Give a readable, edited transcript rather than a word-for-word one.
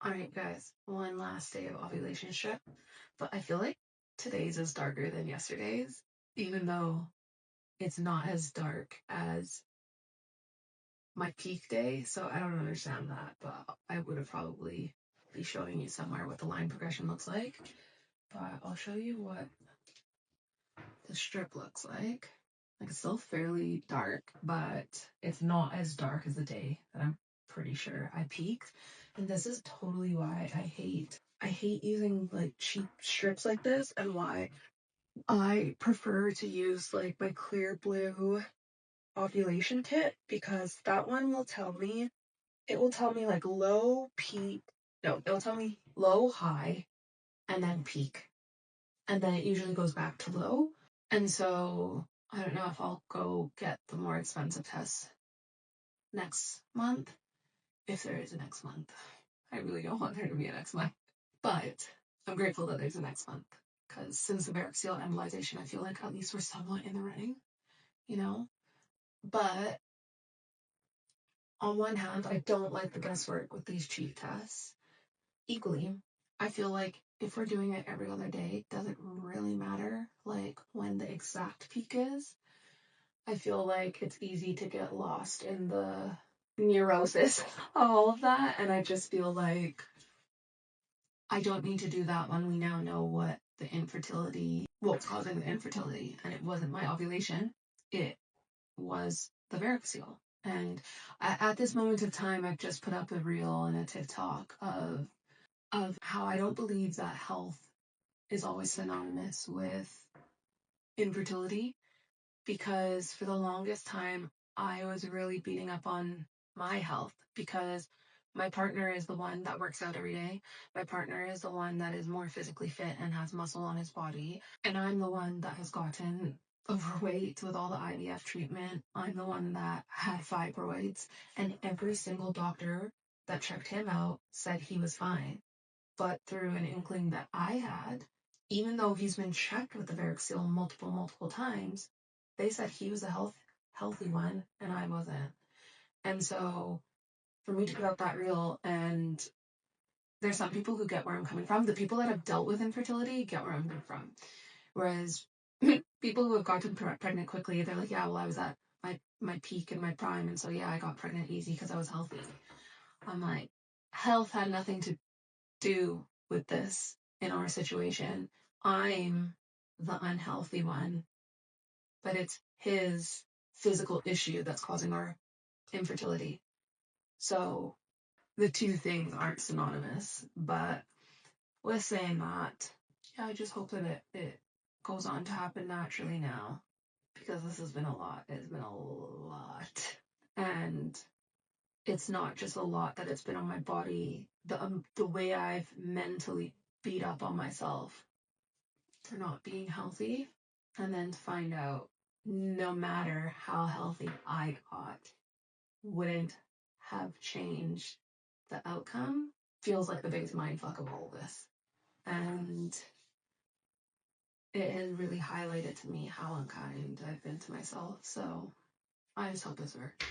Alright, guys, one last day of ovulation strip, but I feel like today's is darker than yesterday's, even though it's not as dark as my peak day. So I don't understand that, but I would have probably be showing you somewhere what the line progression looks like. But I'll show you what the strip looks like. Like it's still fairly dark, but it's not as dark as the day that I'm pretty sure I peaked. And this is totally why I hate using like cheap strips like this, and why I prefer to use like my clear blue ovulation kit, because that one will tell me, it will tell me like low, peak, no, it will tell me low, high, and then peak. And then it usually goes back to low. And so I don't know if I'll go get the more expensive test next month, if there is a next month. I really don't want there to be a next month. But I'm grateful that there's a next month, because since the variceal embolization, I feel like at least we're somewhat in the running, you know? But on one hand, I don't like the guesswork with these cheap tests. Equally, I feel like if we're doing it every other day, it doesn't really matter like when the exact peak is. I feel like it's easy to get lost in the neurosis of all of that, and I just feel like I don't need to do that when we now know what what's causing the infertility, and it wasn't my ovulation, it was the variceal. And at this moment of time, I've just put up a reel and a TikTok of how I don't believe that health is always synonymous with infertility, because for the longest time, I was really beating up on my health, because my partner is the one that works out every day. My partner is the one that is more physically fit and has muscle on his body. And I'm the one that has gotten overweight with all the IVF treatment. I'm the one that had fibroids. And every single doctor that checked him out said he was fine. But through an inkling that I had, even though he's been checked with the variceal multiple times, they said he was a healthy one and I wasn't. And so for me to put out that reel, and there's some people who get where I'm coming from. The people that have dealt with infertility get where I'm coming from. Whereas people who have gotten pregnant quickly, they're like, yeah, well, I was at my peak and my prime, and so yeah, I got pregnant easy because I was healthy. I'm like, health had nothing to do with this in our situation. I'm the unhealthy one, but it's his physical issue that's causing our infertility. So the two things aren't synonymous. But with saying that, yeah, I just hope that it goes on to happen naturally now, because this has been a lot. It's been a lot. And it's not just a lot that it's been on my body, the way I've mentally beat up on myself for not being healthy, and then to find out no matter how healthy I got wouldn't have changed the outcome, feels like the biggest mindfuck of all of this. And it has really highlighted to me how unkind I've been to myself. So I just hope this works.